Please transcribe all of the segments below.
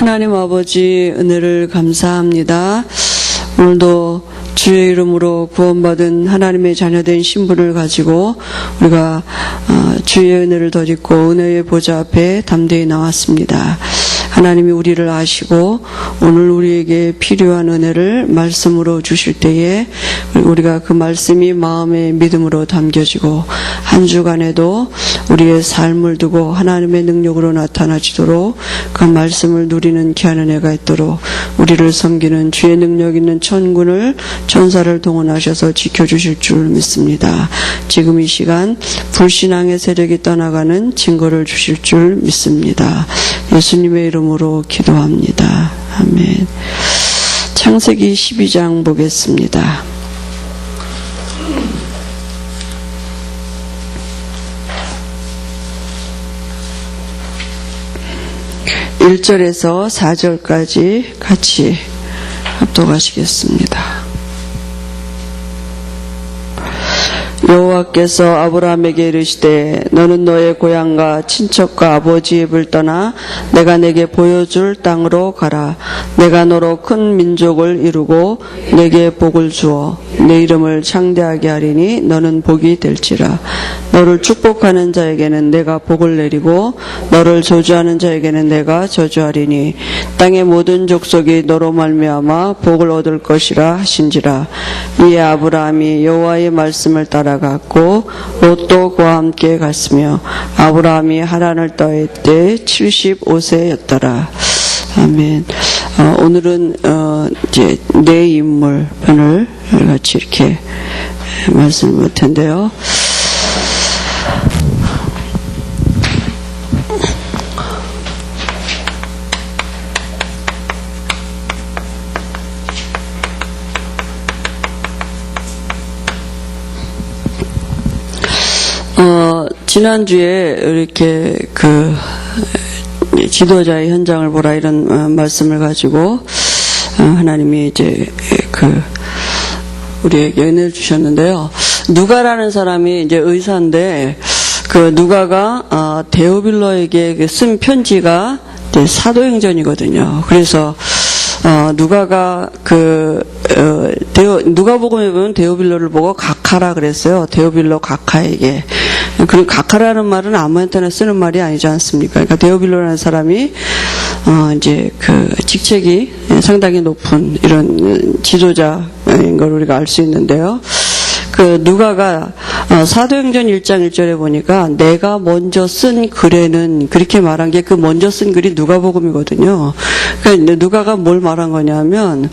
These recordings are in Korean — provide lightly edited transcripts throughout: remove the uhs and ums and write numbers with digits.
하나님 아버지 은혜를 감사합니다. 오늘도 주의 이름으로 구원받은 하나님의 자녀된 신분을 가지고 우리가 주의 은혜를 덧입고 은혜의 보좌 앞에 담대히 나왔습니다. 하나님이 우리를 아시고 오늘 우리에게 필요한 은혜를 말씀으로 주실 때에 우리가 그 말씀이 마음의 믿음으로 담겨지고 한 주간에도 우리의 삶을 두고 하나님의 능력으로 나타나지도록 그 말씀을 누리는 귀한 은혜가 있도록 우리를 섬기는 주의 능력 있는 천군을 천사를 동원하셔서 지켜주실 줄 믿습니다. 지금 이 시간 불신앙의 세력이 떠나가는 증거를 주실 줄 믿습니다. 예수님의 이름으로 기도합니다. 아멘. 창세기 12장 보겠습니다. (1절에서) (4절까지) 같이 합독하시겠습니다. 여호와께서 아브라함에게 이르시되 너는 너의 고향과 친척과 아버지의 집을 떠나 내가 내게 보여줄 땅으로 가라. 내가 너로 큰 민족을 이루고 내게 복을 주어 내 이름을 창대하게 하리니 너는 복이 될지라. 너를 축복하는 자에게는 내가 복을 내리고 너를 저주하는 자에게는 내가 저주하리니 땅의 모든 족속이 너로 말미암아 복을 얻을 것이라 하신지라. 이에 아브라함이 여호와의 말씀을 따라갔고 롯도 그와 함께 갔으며 아브라함이 하란을 떠날 때 75세였더라. 아멘. 오늘은 이제 내 인물 편을 같이 이렇게 말씀을 할 텐데요. 지난주에 이렇게 지도자의 현장을 보라 이런 말씀을 가지고 하나님이 이제 우리에게 은혜를 주셨는데요. 누가라는 사람이 이제 의사인데 누가가 데오빌로에게 쓴 편지가 이제 사도행전이거든요. 그래서 누가가 누가복음에 보면 데오빌로를 보고 각하라 그랬어요. 데오빌로 각하에게. 그리고 각하라는 말은 아무한테나 쓰는 말이 아니지 않습니까? 그러니까 데오빌로라는 사람이 이제 직책이 상당히 높은 이런 지도자인 걸 우리가 알 수 있는데요. 누가가 사도행전 1장 1절에 보니까 내가 먼저 쓴 글에는 그렇게 말한 게 그 먼저 쓴 글이 누가복음이거든요. 그러니까 누가가 뭘 말한 거냐면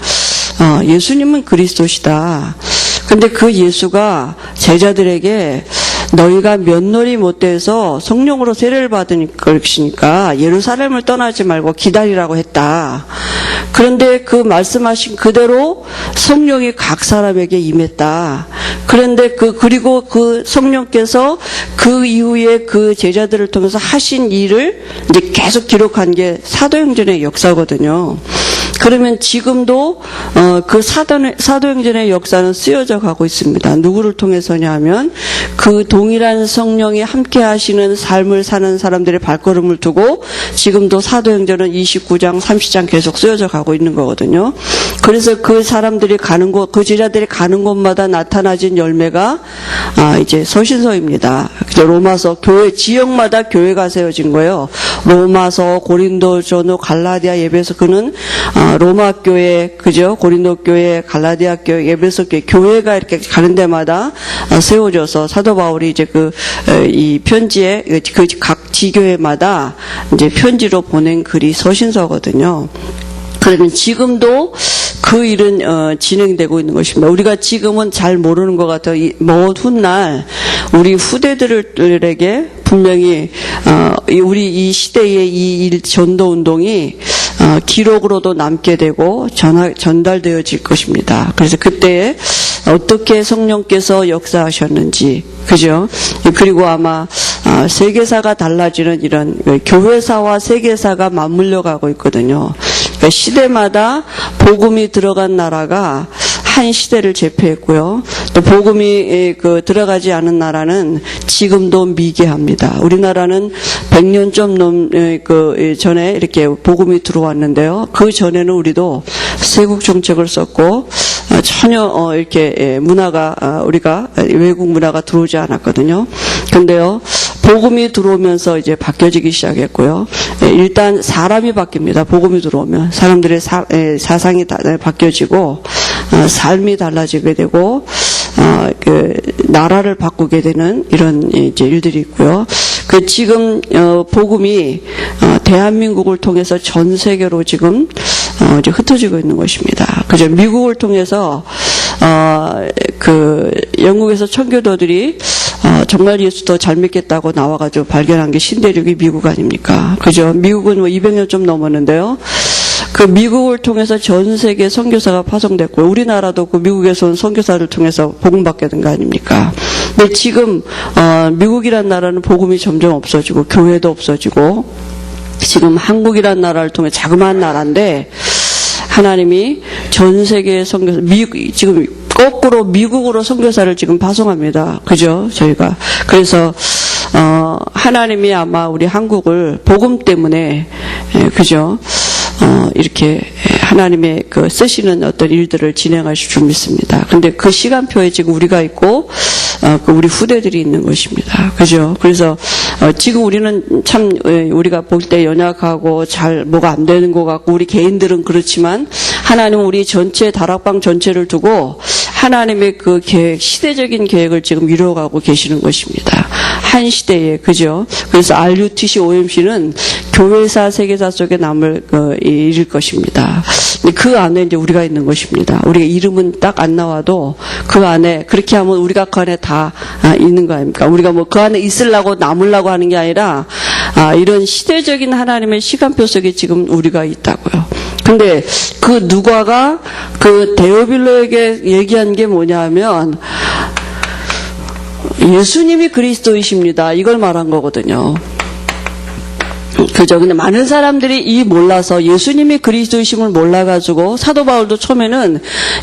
예수님은 그리스도시다. 근데 그 예수가 제자들에게 너희가 몇놀이 못돼서 성령으로 세례를 받은 것이니까 예루살렘을 떠나지 말고 기다리라고 했다. 그런데 그 말씀하신 그대로 성령이 각 사람에게 임했다. 그런데 그리고 그 성령께서 그 이후에 그 제자들을 통해서 하신 일을 이제 계속 기록한 게 사도행전의 역사거든요. 그러면 지금도 그 사도행전의 역사는 쓰여져 가고 있습니다. 누구를 통해서냐 하면 그 동일한 성령이 함께 하시는 삶을 사는 사람들의 발걸음을 두고 지금도 사도행전은 29장 30장 계속 쓰여져 가고 있는 거거든요. 그래서 그 사람들이 가는 곳, 그 제자들이 가는 곳마다 나타나진 열매가 이제 서신서입니다. 로마서 교회 지역마다 교회가 세워진 거예요. 로마서, 고린도, 전후, 갈라디아, 에베소. 그는 로마 교회, 그죠? 고린도 교회, 갈라디아 교회, 에베소 교회, 교회가 이렇게 가는 데마다 세워져서 사도 바울이 이제 이 편지에 각 지교회마다 이제 편지로 보낸 글이 서신서거든요. 그러면 지금도 그 일은 진행되고 있는 것입니다. 우리가 지금은 잘 모르는 것 같아요. 먼 훗날 우리 후대들에게 분명히 우리 이 시대의 이 전도 운동이 기록으로도 남게 되고 전달되어질 것입니다. 그래서 그때에 어떻게 성령께서 역사하셨는지, 그죠? 그리고 아마 세계사가 달라지는 이런 교회사와 세계사가 맞물려 가고 있거든요. 그러니까 시대마다 복음이 들어간 나라가 한 시대를 제패했고요. 또 복음이 들어가지 않은 나라는 지금도 미개합니다. 우리나라는 100년 좀 전에 이렇게 복음이 들어왔는데요. 그 전에는 우리도 세국 정책을 썼고 전혀 이렇게 문화가 우리가 외국 문화가 들어오지 않았거든요. 근데요. 복음이 들어오면서 이제 바뀌어지기 시작했고요. 일단 사람이 바뀝니다. 복음이 들어오면 사람들의 사상이 바뀌어지고 삶이 달라지게 되고 나라를 바꾸게 되는 이런 이제 일들이 있고요. 지금 복음이 대한민국을 통해서 전 세계로 지금 이제 흩어지고 있는 것입니다. 그죠? 미국을 통해서 영국에서 청교도들이 정말 예수 더 잘 믿겠다고 나와가지고 발견한 게 신대륙이 미국 아닙니까? 그죠? 미국은 200년 좀 넘었는데요. 그 미국을 통해서 전 세계 선교사가 파송됐고 우리나라도 그 미국에서 온 선교사를 통해서 복음받게 된 거 아닙니까? 근데 지금 미국이란 나라는 복음이 점점 없어지고 교회도 없어지고 지금 한국이란 나라를 통해 자그마한 나라인데 하나님이 전 세계 선교사 지금 거꾸로 미국으로 선교사를 지금 파송합니다. 그죠? 저희가 그래서 하나님이 아마 우리 한국을 복음 때문에 그죠? 이렇게 하나님의 쓰시는 어떤 일들을 진행하실 줄 믿습니다. 근데 그 시간표에 지금 우리가 있고, 우리 후대들이 있는 것입니다. 그죠? 그래서, 지금 우리는 참, 우리가 볼 때 연약하고 뭐가 안 되는 것 같고, 우리 개인들은 그렇지만, 하나님은 우리 전체, 다락방 전체를 두고, 하나님의 그 계획, 시대적인 계획을 지금 이루어가고 계시는 것입니다. 한 시대에, 그죠? 그래서 RUTC, OMC는 교회사, 세계사 속에 남을 이룰 것입니다. 그 안에 이제 우리가 있는 것입니다. 우리가 이름은 딱 안 나와도 그 안에, 그렇게 하면 우리가 그 안에 다 있는 거 아닙니까? 우리가 뭐 그 안에 있으려고 남으려고 하는 게 아니라, 이런 시대적인 하나님의 시간표 속에 지금 우리가 있다고요. 근데 그 누가가 그 데오빌로에게 얘기한 게 뭐냐 하면 예수님이 그리스도이십니다. 이걸 말한 거거든요. 그죠? 근데 많은 사람들이 몰라서 예수님이 그리스도이심을 몰라가지고 사도 바울도 처음에는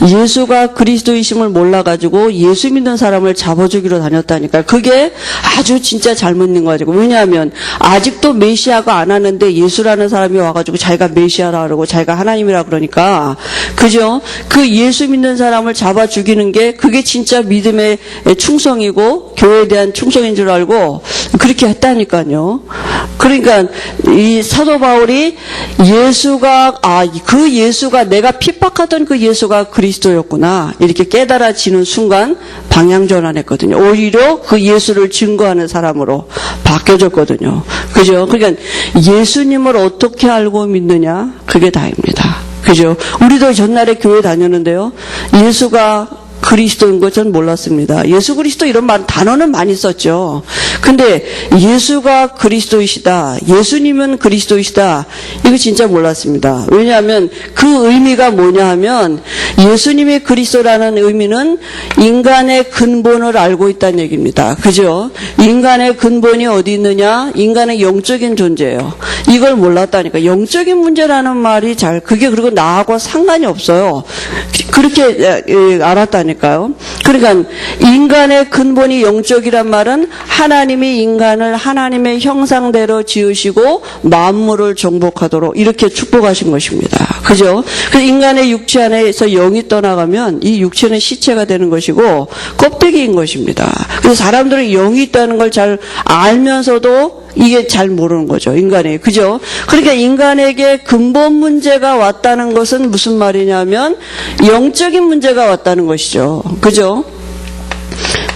예수가 그리스도이심을 몰라가지고 예수 믿는 사람을 잡아주기로 다녔다니까. 그게 아주 진짜 잘못 있는 거죠. 왜냐하면 아직도 메시아가 안 하는데 예수라는 사람이 와가지고 자기가 메시아라 그러고 자기가 하나님이라 그러니까 그죠? 그 예수 믿는 사람을 잡아 죽이는 게 그게 진짜 믿음의 충성이고 교회에 대한 충성인 줄 알고 그렇게 했다니까요. 그러니까 이 사도 바울이 그 예수가 내가 핍박하던 그 예수가 그리스도였구나 이렇게 깨달아지는 순간 방향 전환했거든요. 오히려 그 예수를 증거하는 사람으로 바뀌어졌거든요. 그죠? 그러니까 예수님을 어떻게 알고 믿느냐 그게 다입니다. 그죠? 우리도 전날에 교회 다녔는데요. 예수가 그리스도인 거 전 몰랐습니다. 예수 그리스도 이런 단어는 많이 썼죠. 근데 예수가 그리스도이시다. 예수님은 그리스도이시다. 이거 진짜 몰랐습니다. 왜냐하면 그 의미가 뭐냐 하면 예수님이 그리스도라는 의미는 인간의 근본을 알고 있다는 얘기입니다. 그죠? 인간의 근본이 어디 있느냐? 인간은 영적인 존재예요. 이걸 몰랐다니까. 영적인 문제라는 말이 그게 그리고 나하고 상관이 없어요. 그렇게 알았다니까요. 그러니까 인간의 근본이 영적이란 말은 하나님이 인간을 하나님의 형상대로 지으시고 만물을 정복하도록 이렇게 축복하신 것입니다. 그죠? 그래서 인간의 육체 안에서 영이 떠나가면 이 육체는 시체가 되는 것이고 껍데기인 것입니다. 그래서 사람들은 영이 있다는 걸 잘 알면서도 이게 잘 모르는 거죠. 인간이. 그죠? 그러니까 인간에게 근본 문제가 왔다는 것은 무슨 말이냐면 영적인 문제가 왔다는 것이죠. 그죠?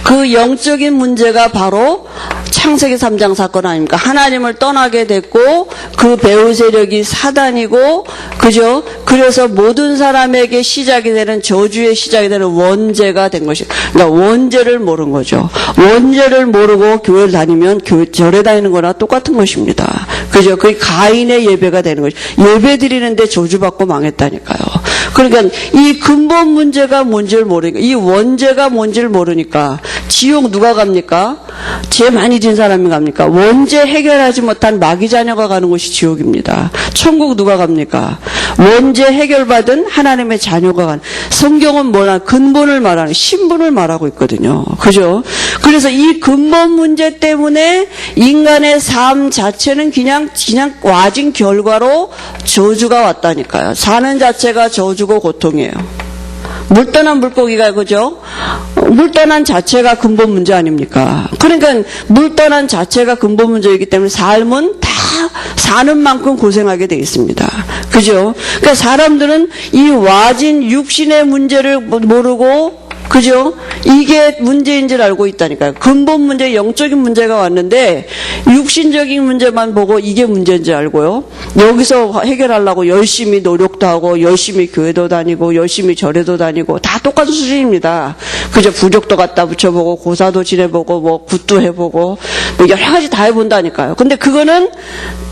그 영적인 문제가 바로 창세기 3장 사건 아닙니까? 하나님을 떠나게 됐고 그 배후 세력이 사단이고 그죠? 그래서 모든 사람에게 시작이 되는 저주의 시작이 되는 원죄가 된 것이 그러니까 원죄를 모르는 거죠. 원죄를 모르고 교회를 다니면 절에 다니는 거나 똑같은 것입니다. 그죠? 그게 가인의 예배가 되는 거죠. 예배 드리는데 저주받고 망했다니까요. 그러니까 이 근본 문제가 뭔지를 모르니까, 이 원죄가 뭔지를 모르니까 지옥 누가 갑니까? 죄 많이 진 사람이 갑니까? 원죄 해결하지 못한 마귀 자녀가 가는 곳이 지옥입니다. 천국 누가 갑니까? 원죄 해결받은 하나님의 자녀가 가는. 성경은 뭐냐? 근본을 말하는, 신분을 말하고 있거든요. 그죠? 그래서 이 근본 문제 때문에 인간의 삶 자체는 그냥 와진 결과로 저주가 왔다니까요. 사는 자체가 저주고 고통이에요. 물 떠난 물고기가, 그죠? 물 떠난 자체가 근본 문제 아닙니까? 그러니까 물 떠난 자체가 근본 문제이기 때문에 삶은 다 사는 만큼 고생하게 되어 있습니다. 그죠? 그러니까 사람들은 이 와진 육신의 문제를 모르고, 그죠? 이게 문제인 줄 알고 있다니까요. 근본 문제, 영적인 문제가 왔는데 육신적인 문제만 보고 이게 문제인 줄 알고요. 여기서 해결하려고 열심히 노력도 하고 열심히 교회도 다니고 열심히 절에도 다니고 다 똑같은 수준입니다. 그죠? 부적도 갖다 붙여보고 고사도 지내보고 뭐 굿도 해보고 뭐 여러 가지 다 해본다니까요. 근데 그거는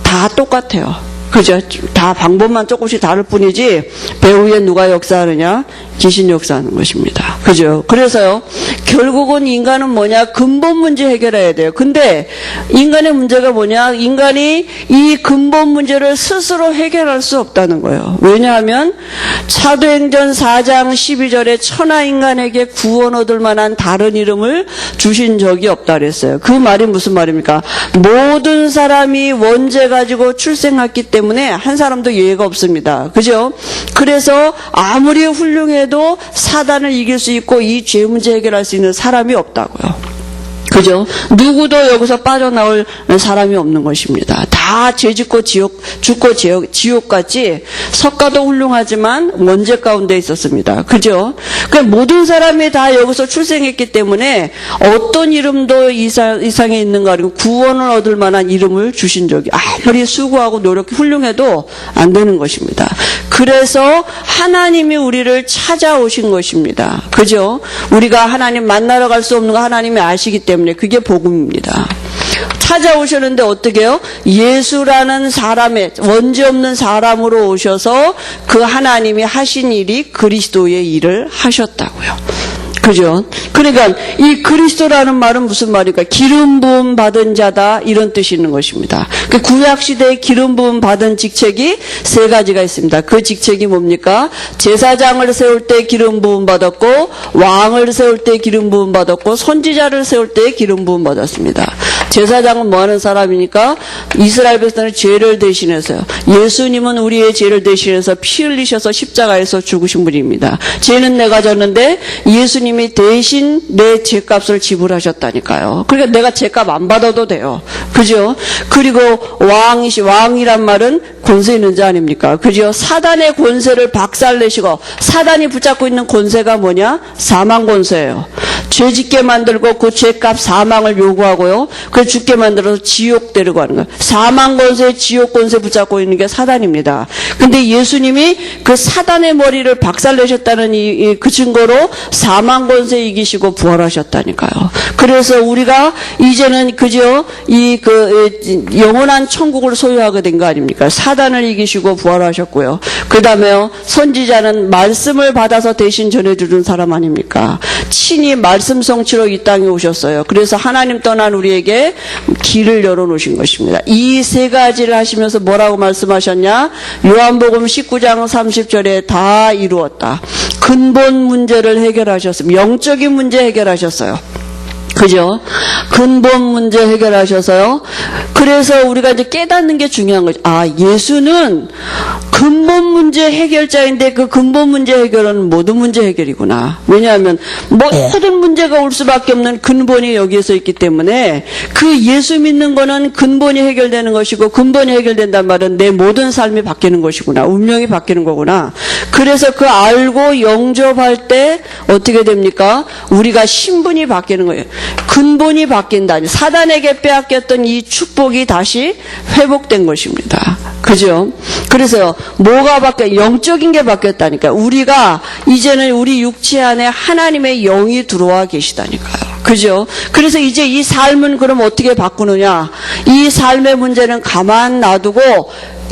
다 똑같아요. 그죠? 다 방법만 조금씩 다를 뿐이지 배후에 누가 역사하느냐? 귀신 역사하는 것입니다. 그죠? 그래서요, 결국은 인간은 뭐냐? 근본 문제 해결해야 돼요. 근데 인간의 문제가 뭐냐? 인간이 이 근본 문제를 스스로 해결할 수 없다는 거예요. 왜냐하면 사도행전 4장 12절에 천하 인간에게 구원 얻을 만한 다른 이름을 주신 적이 없다 그랬어요. 그 말이 무슨 말입니까? 모든 사람이 원죄 가지고 출생했기 때문에 한 사람도 예외가 없습니다. 그죠? 그래서 아무리 훌륭해도 사단을 이길 수 있고 이 죄 문제 해결할 수 있는 사람이 없다고요. 그죠? 누구도 여기서 빠져나올 사람이 없는 것입니다. 다 죄짓고 죽고 지옥같이 석가도 훌륭하지만 원죄 가운데 있었습니다. 그죠? 그러니까 모든 사람이 다 여기서 출생했기 때문에 어떤 이름도 이상에 있는가 그리고 구원을 얻을 만한 이름을 주신 적이 아무리 수고하고 노력이 훌륭해도 안 되는 것입니다. 그래서 하나님이 우리를 찾아오신 것입니다. 그죠? 우리가 하나님 만나러 갈 수 없는 거 하나님이 아시기 때문에 그게 복음입니다. 찾아오셨는데 어떻게 해요? 예수라는 사람의 원죄 없는 사람으로 오셔서 그 하나님이 하신 일이 그리스도의 일을 하셨다고요. 그죠? 그러니까 이 그리스도라는 말은 무슨 말일까? 기름 부음 받은 자다 이런 뜻이 있는 것입니다. 그 구약 시대에 기름 부음 받은 직책이 세 가지가 있습니다. 그 직책이 뭡니까? 제사장을 세울 때 기름 부음 받았고 왕을 세울 때 기름 부음 받았고 선지자를 세울 때 기름 부음 받았습니다. 제사장은 뭐 하는 사람이니까 이스라엘 백성의 죄를 대신해서요. 예수님은 우리의 죄를 대신해서 피 흘리셔서 십자가에서 죽으신 분입니다. 죄는 내가 졌는데 예수님이 대신 내 죄값을 지불하셨다니까요. 그러니까 내가 죄값 안 받아도 돼요. 그죠? 그리고 왕이란 말은 권세 있는 자 아닙니까? 그죠? 사단의 권세를 박살내시고 사단이 붙잡고 있는 권세가 뭐냐? 사망 권세예요. 죄 짓게 만들고 그 죄값 사망을 요구하고요. 그걸 죽게 만들어서 지옥 데리고 가는 거예요. 사망 권세, 지옥 권세 붙잡고 있는 게 사단입니다. 근데 예수님이 그 사단의 머리를 박살내셨다는 그 증거로 사망 권세 이기시고 부활하셨다니까요. 그래서 우리가 이제는 그죠? 영원한 천국을 소유하게 된 거 아닙니까? 사단을 이기시고 부활하셨고요. 그 다음에요. 선지자는 말씀을 받아서 대신 전해주는 사람 아닙니까? 친히 말씀 성취로 이 땅에 오셨어요. 그래서 하나님 떠난 우리에게 길을 열어놓으신 것입니다. 이 세 가지를 하시면서 뭐라고 말씀하셨냐? 요한복음 19장 30절에 다 이루었다. 근본 문제를 해결하셨습니다. 영적인 문제 해결하셨어요. 그죠? 근본 문제 해결하셔서요. 그래서 우리가 이제 깨닫는 게 중요한 거죠. 예수는 근본 문제 해결자인데 그 근본 문제 해결은 모든 문제 해결이구나. 왜냐하면 모든 문제가 올 수밖에 없는 근본이 여기에서 있기 때문에 그 예수 믿는 거는 근본이 해결되는 것이고 근본이 해결된단 말은 내 모든 삶이 바뀌는 것이구나. 운명이 바뀌는 거구나. 그래서 그 알고 영접할 때 어떻게 됩니까? 우리가 신분이 바뀌는 거예요. 근본이 바뀐다. 사단에게 빼앗겼던 이 축복이 다시 회복된 것입니다. 그죠? 그래서 뭐가 영적인 게 바뀌었다니까요. 우리가 이제는 우리 육체 안에 하나님의 영이 들어와 계시다니까요. 그죠? 그래서 이제 이 삶은 그럼 어떻게 바꾸느냐? 이 삶의 문제는 가만 놔두고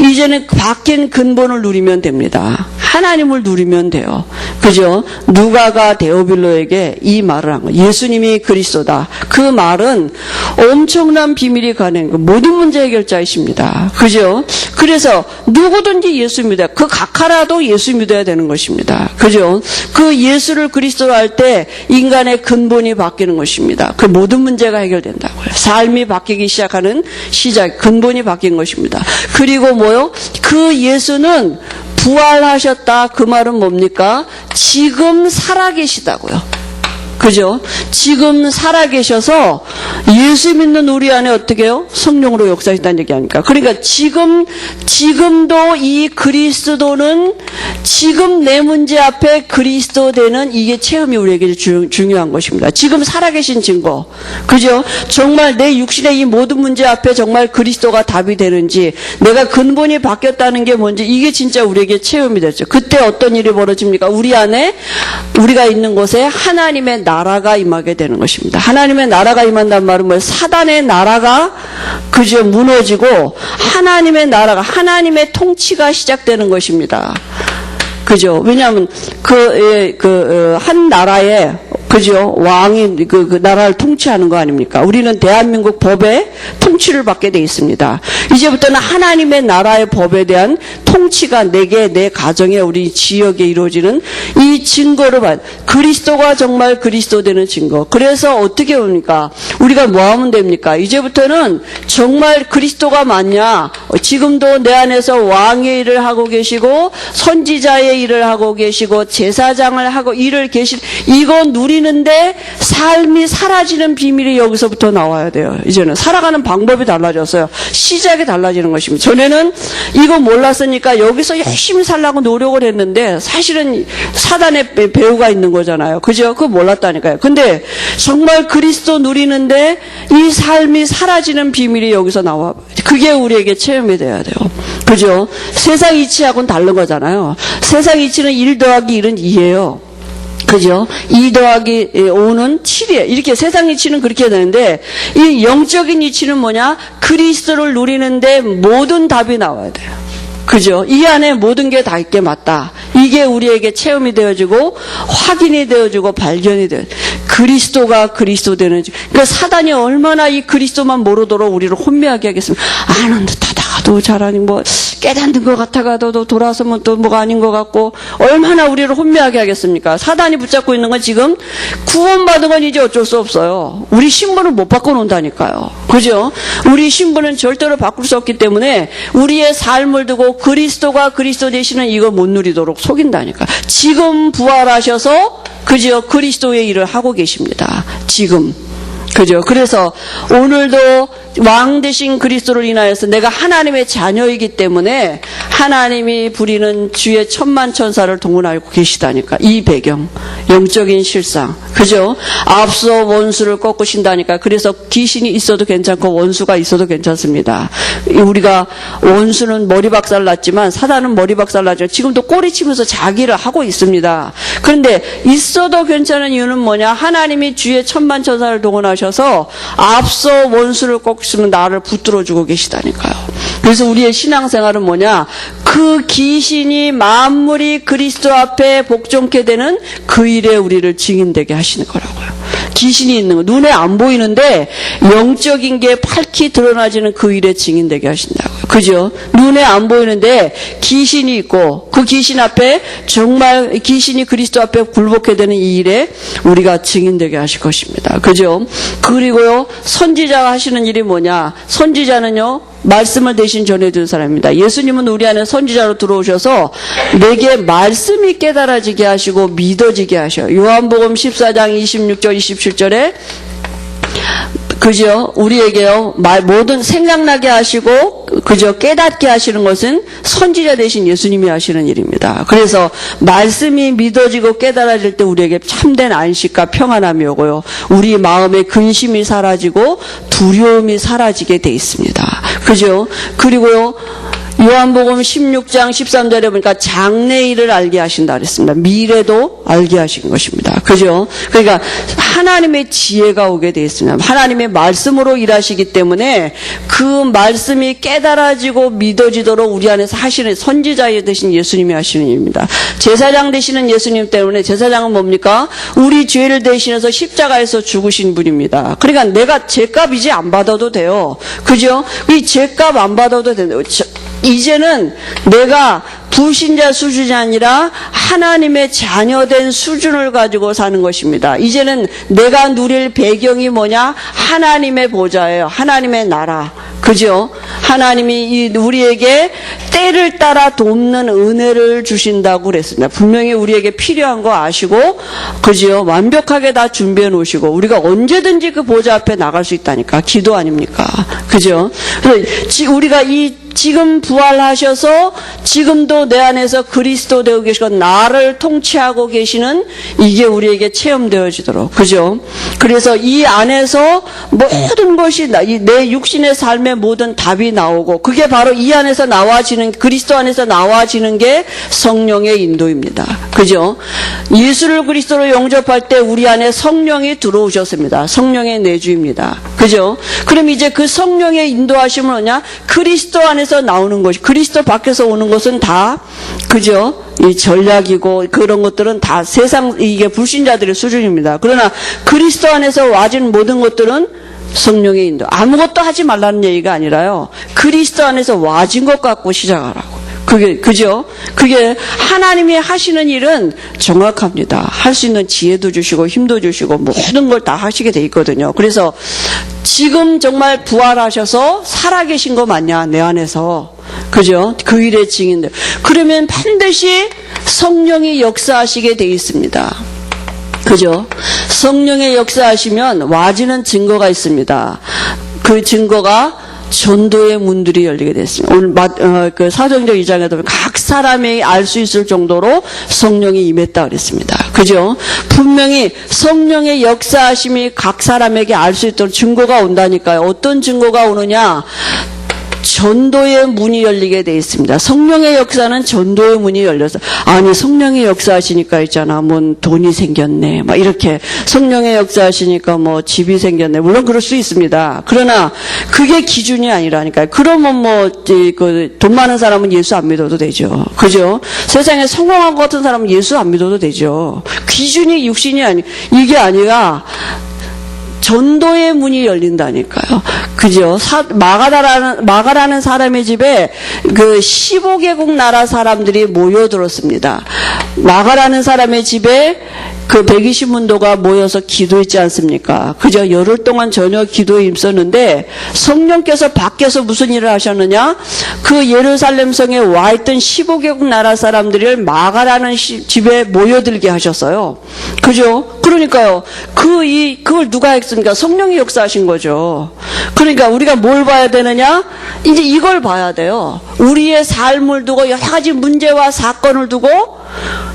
이제는 바뀐 근본을 누리면 됩니다. 하나님을 누리면 돼요. 그죠? 누가가 데오빌로에게 이 말을 한 거예요. 예수님이 그리스도다. 그 말은 엄청난 비밀이 가는 거. 모든 문제 해결자이십니다. 그죠? 그래서 누구든지 예수 믿어야, 그 각하라도 예수 믿어야 되는 것입니다. 그죠? 그 예수를 그리스도로 할 때 인간의 근본이 바뀌는 것입니다. 그 모든 문제가 해결된다고요. 삶이 바뀌기 시작하는 시작, 근본이 바뀐 것입니다. 그리고 뭐요? 그 예수는 부활하셨다. 그 말은 뭡니까? 지금 살아계시다고요. 그죠? 지금 살아계셔서 예수 믿는 우리 안에 어떻게 해요? 성령으로 역사하신다는 얘기 아닙니까? 그러니까 지금도 이 그리스도는 지금 내 문제 앞에 그리스도 되는 이게 체험이 우리에게 중요한 것입니다. 지금 살아계신 증거. 그죠? 정말 내 육신의 이 모든 문제 앞에 정말 그리스도가 답이 되는지, 내가 근본이 바뀌었다는 게 뭔지, 이게 진짜 우리에게 체험이 되죠. 그때 어떤 일이 벌어집니까? 우리 안에, 우리가 있는 곳에 하나님의 나라가 임하게 되는 것입니다. 하나님의 나라가 임한다는 말은 뭐예요? 사단의 나라가 그저 무너지고 하나님의 나라가, 하나님의 통치가 시작되는 것입니다. 그죠? 왜냐하면 한 나라에 그죠? 왕이 그 나라를 통치하는 거 아닙니까? 우리는 대한민국 법의 통치를 받게 돼 있습니다. 이제부터는 하나님의 나라의 법에 대한 통치가 내게, 내 가정에, 우리 지역에 이루어지는 이 증거를 그리스도가 정말 그리스도 되는 증거. 그래서 어떻게 옵니까? 우리가 뭐 하면 됩니까? 이제부터는 정말 그리스도가 맞냐? 지금도 내 안에서 왕의 일을 하고 계시고 선지자의 일을 하고 계시고 제사장을 하고 일을 계신, 이거 누리는데 삶이 사라지는 비밀이 여기서부터 나와야 돼요. 이제는 살아가는 방법이 달라졌어요. 시작이 달라지는 것입니다. 전에는 이거 몰랐으니까 여기서 열심히 살려고 노력을 했는데 사실은 사단의 배후가 있는 거잖아요. 그죠? 그거 몰랐다니까요. 근데 정말 그리스도 누리는데 이 삶이 사라지는 비밀이 여기서 나와. 그게 우리에게 체험이 돼야 돼요. 그죠? 세상 이치하고는 다른 거잖아요. 세상 이치는 1 더하기 1은 2예요. 그죠? 2 더하기 5는 7이에요. 이렇게 세상 이치는 그렇게 되는데, 이 영적인 이치는 뭐냐? 그리스도를 누리는데 모든 답이 나와야 돼요. 그죠? 이 안에 모든 게 다 있게 맞다. 이게 우리에게 체험이 되어지고 확인이 되어지고 발견이 돼요. 그리스도가 그리스도 되는지. 그러니까 사단이 얼마나 이 그리스도만 모르도록 우리를 혼미하게 하겠습니까? 아는 듯하다가도 잘하니 뭐 깨닫는 것 같아가도 돌아서면 또 뭐가 아닌 것 같고, 얼마나 우리를 혼미하게 하겠습니까? 사단이 붙잡고 있는 건 지금 구원받은 건 이제 어쩔 수 없어요. 우리 신분을 못 바꿔놓는다니까요. 그죠? 우리 신분은 절대로 바꿀 수 없기 때문에 우리의 삶을 두고 그리스도가 그리스도 되시는 이거 못 누리도록 속인다니까. 지금 부활하셔서 그죠? 그리스도의 일을 하고 계십니다. 지금. 그죠? 그래서 오늘도 왕 되신 그리스도를 인하여서 내가 하나님의 자녀이기 때문에 하나님이 부리는 주의 천만 천사를 동원하고 계시다니까. 이 배경, 영적인 실상. 그죠? 앞서 원수를 꺾으신다니까. 그래서 귀신이 있어도 괜찮고 원수가 있어도 괜찮습니다. 우리가 원수는 머리박살 났지만 사단은 머리박살 나죠. 지금도 꼬리치면서 자기를 하고 있습니다. 그런데 있어도 괜찮은 이유는 뭐냐? 하나님이 주의 천만 천사를 동원하셔서 앞서 원수를 꺾으시면 나를 붙들어주고 계시다니까요. 그래서 우리의 신앙생활은 뭐냐? 그 귀신이 만물이 그리스도 앞에 복종케 되는 그 일에 우리를 증인되게 하시는 거라고요. 귀신이 있는 거, 눈에 안 보이는데 영적인 게 밝히 드러나지는 그 일에 증인되게 하신다고요. 그죠? 눈에 안 보이는데 귀신이 있고 그 귀신 앞에 정말 귀신이 그리스도 앞에 굴복해 되는 이 일에 우리가 증인되게 하실 것입니다. 그죠? 그리고요, 선지자가 하시는 일이 뭐냐? 선지자는요, 말씀을 대신 전해준 사람입니다. 예수님은 우리 안에 선지자로 들어오셔서 내게 말씀이 깨달아지게 하시고 믿어지게 하셔요. 요한복음 14장 26절 27절에 그죠? 우리에게요, 모든 생각나게 하시고, 그죠? 깨닫게 하시는 것은 선지자 되신 예수님이 하시는 일입니다. 그래서 말씀이 믿어지고 깨달아질 때 우리에게 참된 안식과 평안함이 오고요. 우리 마음의 근심이 사라지고 두려움이 사라지게 돼 있습니다. 그죠? 그리고요, 요한복음 16장 13절에 보니까 장래일을 알게 하신다 그랬습니다. 미래도 알게 하신 것입니다. 그죠? 그러니까 하나님의 지혜가 오게 되어 있습니다. 하나님의 말씀으로 일하시기 때문에 그 말씀이 깨달아지고 믿어지도록 우리 안에서 하시는 선지자 되신 예수님이 하시는 일입니다. 제사장 되시는 예수님 때문에 제사장은 뭡니까? 우리 죄를 대신해서 십자가에서 죽으신 분입니다. 그러니까 내가 죄값 이제 안 받아도 돼요. 그죠? 이 죄값 안 받아도 돼요. 이제는 내가 불신자 수준이 아니라 하나님의 자녀된 수준을 가지고 사는 것입니다. 이제는 내가 누릴 배경이 뭐냐? 하나님의 보좌예요. 하나님의 나라. 그죠? 하나님이 우리에게 때를 따라 돕는 은혜를 주신다고 그랬습니다. 분명히 우리에게 필요한 거 아시고, 그죠? 완벽하게 다 준비해 놓으시고, 우리가 언제든지 그 보좌 앞에 나갈 수 있다니까. 기도 아닙니까? 그죠? 그래서 우리가 지금 부활하셔서 지금도 내 안에서 그리스도 되어 계시고 나를 통치하고 계시는 이게 우리에게 체험되어지도록. 그죠? 그래서 이 안에서 모든 것이 내 육신의 삶의 모든 답이 나오고 그게 바로 이 안에서 나와지는 그리스도 안에서 나와지는 게 성령의 인도입니다. 그죠? 예수를 그리스도로 영접할 때 우리 안에 성령이 들어오셨습니다. 성령의 내주입니다. 그죠? 그럼 이제 그 성령의 인도하심은 뭐냐? 그리스도 안에서 나오는 것이, 그리스도 밖에서 오는 것은 다, 그죠? 이 전략이고 그런 것들은 다 세상, 이게 불신자들의 수준입니다. 그러나 그리스도 안에서 와진 모든 것들은 성령의 인도. 아무것도 하지 말라는 얘기가 아니라요. 그리스도 안에서 와진 것 갖고 시작하라고. 그죠? 그게 하나님이 하시는 일은 정확합니다. 할 수 있는 지혜도 주시고 힘도 주시고 모든 걸 다 하시게 돼 있거든요. 그래서 지금 정말 부활하셔서 살아계신 거 맞냐? 내 안에서. 그죠? 그 일의 증인들. 그러면 반드시 성령이 역사하시게 돼 있습니다. 그죠? 성령의 역사하시면 와지는 증거가 있습니다. 그 증거가 전도의 문들이 열리게 됐습니다. 오늘 그 사도행전 2장에도 각 사람이 알 수 있을 정도로 성령이 임했다 그랬습니다. 그죠? 분명히 성령의 역사하심이 각 사람에게 알 수 있도록 증거가 온다니까요. 어떤 증거가 오느냐? 전도의 문이 열리게 돼 있습니다. 성령의 역사는 전도의 문이 열려서, 아니 성령의 역사하시니까 있잖아, 뭐 돈이 생겼네, 막 이렇게 성령의 역사하시니까 뭐 집이 생겼네. 물론 그럴 수 있습니다. 그러나 그게 기준이 아니라니까요. 그러면 뭐 돈 많은 사람은 예수 안 믿어도 되죠. 그죠? 세상에 성공한 것 같은 사람은 예수 안 믿어도 되죠. 기준이 육신이 이게 아니라 전도의 문이 열린다니까요. 그죠? 마가라는 사람의 집에 그 15개국 나라 사람들이 모여들었습니다. 마가라는 사람의 집에 그 120문도가 모여서 기도했지 않습니까? 그저 열흘 동안 전혀 기도에 힘썼는데 성령께서 밖에서 무슨 일을 하셨느냐? 그 예루살렘 성에 와 있던 15개국 나라 사람들을 마가라는 집에 모여들게 하셨어요. 그죠? 그러니까요. 그걸 누가 했습니까? 성령이 역사하신 거죠. 그러니까 우리가 뭘 봐야 되느냐? 이제 이걸 봐야 돼요. 우리의 삶을 두고 여러 가지 문제와 사건을 두고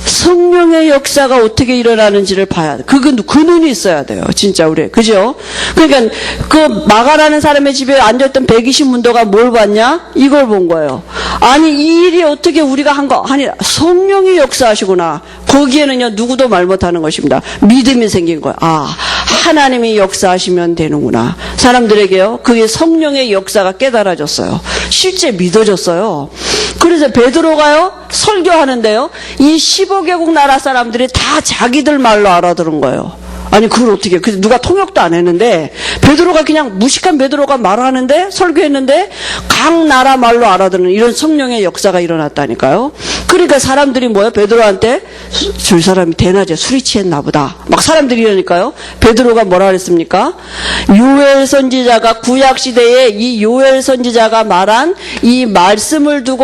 성령의 역사가 어떻게 일어나는지를 봐야 돼. 그 눈이 있어야 돼요. 진짜 우리. 그죠? 그러니까 그 마가라는 사람의 집에 앉았던 120문도가 뭘 봤냐? 이걸 본 거예요. 아니 이 일이 어떻게 우리가 한 거 아니 성령이 역사하시구나. 거기에는요 누구도 말 못하는 것입니다. 믿음이 생긴 거야. 아 하나님이 역사하시면 되는구나. 사람들에게요 그게 성령의 역사가 깨달아졌어요. 실제 믿어졌어요. 그래서 베드로가요 설교하는데요 이 15개국 나라 사람들이 다 자기들 말로 알아들은 거예요. 아니 그걸 어떻게 그래서 누가 통역도 안 했는데 베드로가 그냥 무식한 베드로가 말하는데 설교했는데 각 나라 말로 알아듣는 이런 성령의 역사가 일어났다니까요. 그러니까 사람들이 뭐예요? 베드로한테 저 사람이 대낮에 술이 취했나 보다 막 사람들이 이러니까요. 베드로가 뭐라 그랬습니까? 요엘 선지자가 구약 시대에 이 요엘 선지자가 말한 이 말씀을 두고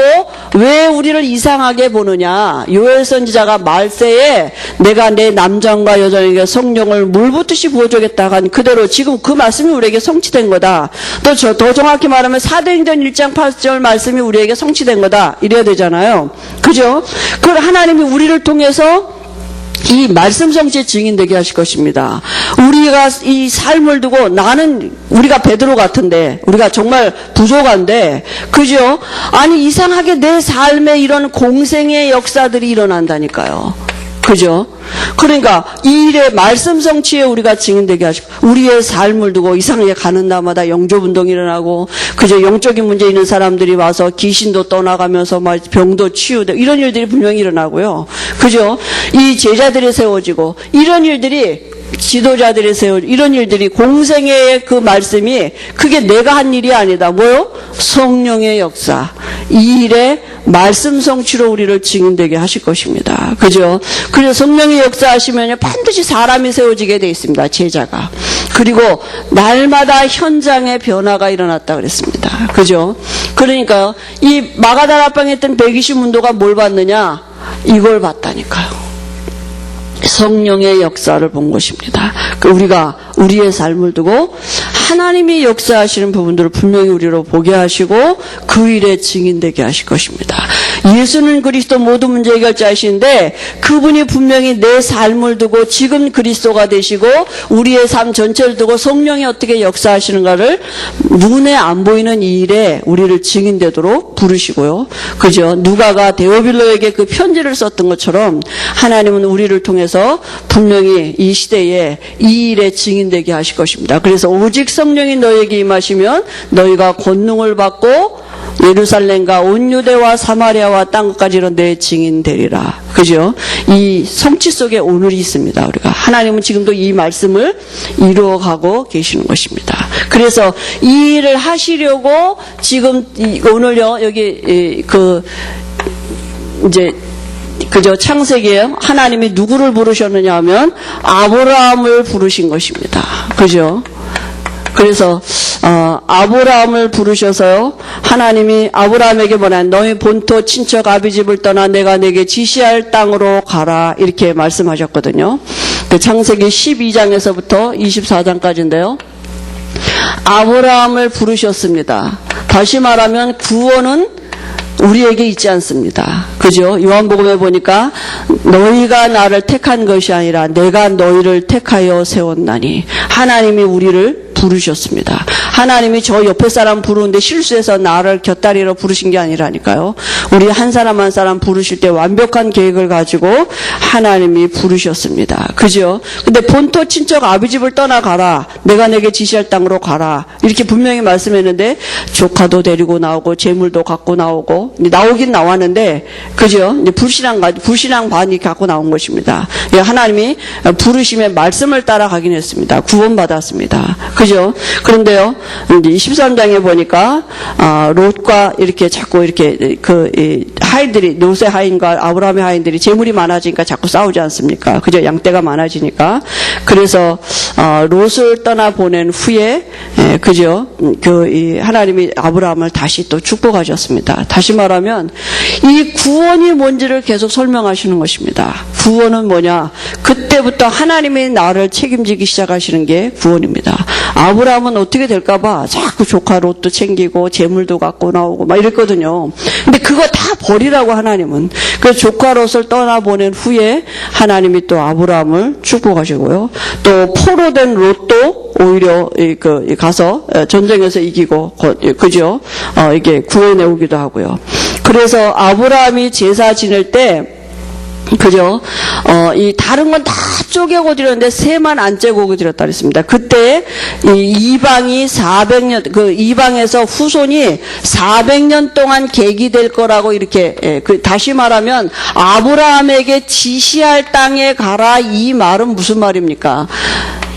왜 우리를 이상하게 보느냐? 요엘 선지자가 말세에 내가 내 남장과 여장에게 성령을 물 붓듯이 부어주겠다 한 그대로 지금 그 말씀이 우리에게 성취된 거다. 또 더 정확히 말하면 사도행전 1장 8절 말씀이 우리에게 성취된 거다. 이래야 되잖아요. 그죠? 그 하나님이 우리를 통해서 이 말씀 성취의 증인되게 하실 것입니다. 우리가 이 삶을 두고 우리가 베드로 같은데, 우리가 정말 부족한데, 그죠? 아니, 이상하게 내 삶에 이런 공생의 역사들이 일어난다니까요. 그죠? 그러니까 이 일의 말씀 성취에 우리가 증인되게 하시고, 우리의 삶을 두고 이상하게 가는 날마다 영접운동이 일어나고, 그죠? 영적인 문제 있는 사람들이 와서 귀신도 떠나가면서 막 병도 치유되고 이런 일들이 분명히 일어나고요. 그죠? 이 제자들이 세워지고 이런 일들이, 지도자들이 이런 일들이, 공생애의 그 말씀이 그게 내가 한 일이 아니다. 뭐요? 성령의 역사. 이 일에 말씀 성취로 우리를 증인되게 하실 것입니다. 그죠? 그래서 성령의 역사하시면요, 반드시 사람이 세워지게 되어 있습니다. 제자가. 그리고 날마다 현장에 변화가 일어났다 그랬습니다. 그죠? 그러니까요, 이 마가다락방에 있던 120문도가 뭘 봤느냐? 이걸 봤다니까요. 성령의 역사를 본 것입니다. 우리가 우리의 삶을 두고 하나님이 역사하시는 부분들을 분명히 우리로 보게 하시고 그 일에 증인되게 하실 것입니다. 예수는 그리스도 모든 문제 해결자이신데 그분이 분명히 내 삶을 두고 지금 그리스도가 되시고 우리의 삶 전체를 두고 성령이 어떻게 역사하시는가를 눈에 안 보이는 이 일에 우리를 증인되도록 부르시고요. 그죠? 누가가 데오빌로에게 그 편지를 썼던 것처럼 하나님은 우리를 통해서 분명히 이 시대에 이 일에 증인되게 하실 것입니다. 그래서 오직 성령이 너에게 임하시면 너희가 권능을 받고 예루살렘과 온 유대와 사마리아와 땅끝까지로 내 증인 되리라. 그죠? 이 성취 속에 오늘이 있습니다. 우리가 하나님은 지금도 이 말씀을 이루어가고 계시는 것입니다. 그래서 이 일을 하시려고 지금 오늘요 여기 이제 그죠? 창세기에 하나님이 누구를 부르셨느냐 하면 아브라함을 부르신 것입니다. 그죠? 그래서 아브라함을 부르셔서요, 하나님이 아브라함에게 뭐냐, 너희 본토 친척 아비집을 떠나 내가 내게 지시할 땅으로 가라, 이렇게 말씀하셨거든요. 그 창세기 12장에서부터 24장까지인데요. 아브라함을 부르셨습니다. 다시 말하면 구원은 우리에게 있지 않습니다. 그죠? 요한복음에 보니까 너희가 나를 택한 것이 아니라 내가 너희를 택하여 세웠나니, 하나님이 우리를 부르셨습니다. 하나님이 저 옆에 사람 부르는데 실수해서 나를 곁다리로 부르신 게 아니라니까요. 우리 한 사람 한 사람 부르실 때 완벽한 계획을 가지고 하나님이 부르셨습니다. 그죠? 근데 본토 친척 아비집을 떠나가라, 내가 내게 지시할 땅으로 가라, 이렇게 분명히 말씀했는데 조카도 데리고 나오고 재물도 갖고 나오고 나오긴 나왔는데, 그죠? 이제 불신앙 반이 갖고 나온 것입니다. 하나님이 부르심의 말씀을 따라가긴 했습니다. 구원받았습니다. 그죠? 그런데요, 이제 13장에 보니까 롯과 이렇게 자꾸 이렇게 하인들이, 롯의 하인과 아브라함의 하인들이 재물이 많아지니까 자꾸 싸우지 않습니까? 그죠? 양떼가 많아지니까. 그래서 롯을 떠나 보낸 후에, 그죠? 하나님이 아브라함을 다시 또 축복하셨습니다. 다시 말하면 이 구원이 뭔지를 계속 설명하시는 것입니다. 구원은 뭐냐? 그때부터 하나님이 나를 책임지기 시작하시는 게 구원입니다. 아브라함은 어떻게 될까봐 자꾸 조카 롯도 챙기고 재물도 갖고 나오고 막 이랬거든요. 근데 그거 다 버리라고 하나님은. 그래서 조카 롯을 떠나보낸 후에 하나님이 또 아브라함을 축복하시고요. 또 포로된 롯도 오히려 가서 전쟁에서 이기고, 그죠? 이게 구원해 오기도 하고요. 그래서 아브라함이 제사 지낼 때, 그죠? 이 다른 건 다 쪼개고 드렸는데 새만 안 째고 드렸다 그랬습니다. 그때 이 이방이 400년, 이방에서 후손이 400년 동안 계기될 거라고 이렇게, 다시 말하면 아브라함에게 지시할 땅에 가라, 이 말은 무슨 말입니까?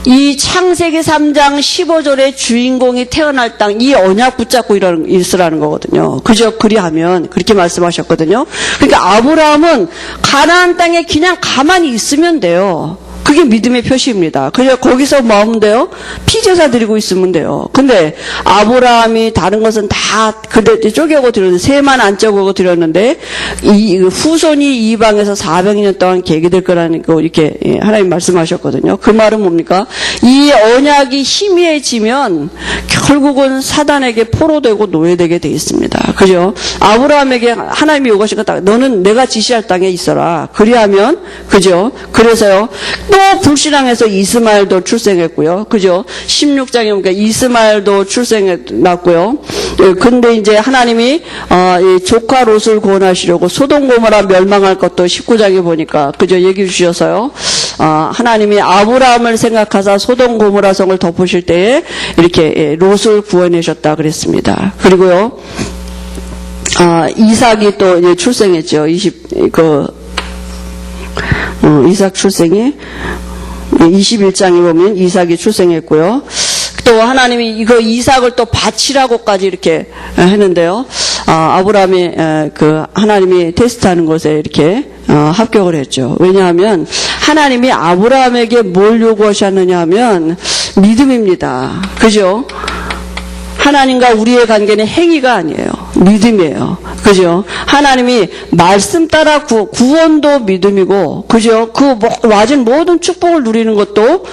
이 창세기 3장 15절의 주인공이 태어날 땅, 이 언약 붙잡고 있으라는 거거든요. 그죠? 그리하면 그렇게 말씀하셨거든요. 그러니까 아브라함은 가나안 땅에 그냥 가만히 있으면 돼요. 그게 믿음의 표시입니다. 그래서 거기서 뭐 하면 돼요? 피제사 드리고 있으면 돼요. 근데 아브라함이 다른 것은 다 그때 쪼개고 드렸는데 새만 안 쪼개고 드렸는데 이 후손이 이방에서 400년 동안 계게 될 거라는 거 이렇게 하나님 말씀하셨거든요. 그 말은 뭡니까? 이 언약이 희미해지면 결국은 사단에게 포로되고 노예되게 돼 있습니다. 그죠? 아브라함에게 하나님이 요구하신 거 딱 너는 내가 지시할 땅에 있어라. 그리하면 그죠? 그래서요. 또 불신앙해서 이스마엘도 출생했고요. 그죠? 16장에 보니까 이스마엘도 출생했고요. 근데 이제 하나님이 이 조카 롯을 구원하시려고 소돔 고모라 멸망할 것도 19장에 보니까 그죠? 얘기해 주셔서요. 하나님이 아브라함을 생각하사 소돔 고모라 성을 덮으실 때에 이렇게 롯을 구원하셨다 그랬습니다. 그리고요. 이삭이 또 이제 출생했죠. 이삭 출생이 21장에 보면 이삭이 출생했고요. 또 하나님이 이거 이삭을 또 바치라고까지 이렇게 했는데요. 아브라함이 하나님이 테스트하는 것에 이렇게 합격을 했죠. 왜냐하면 하나님이 아브라함에게 뭘 요구하셨느냐 하면 믿음입니다. 그죠? 하나님과 우리의 관계는 행위가 아니에요. 믿음이에요. 그죠? 하나님이 말씀 따라 구원도 믿음이고, 그죠? 그 와진 모든 축복을 누리는 것도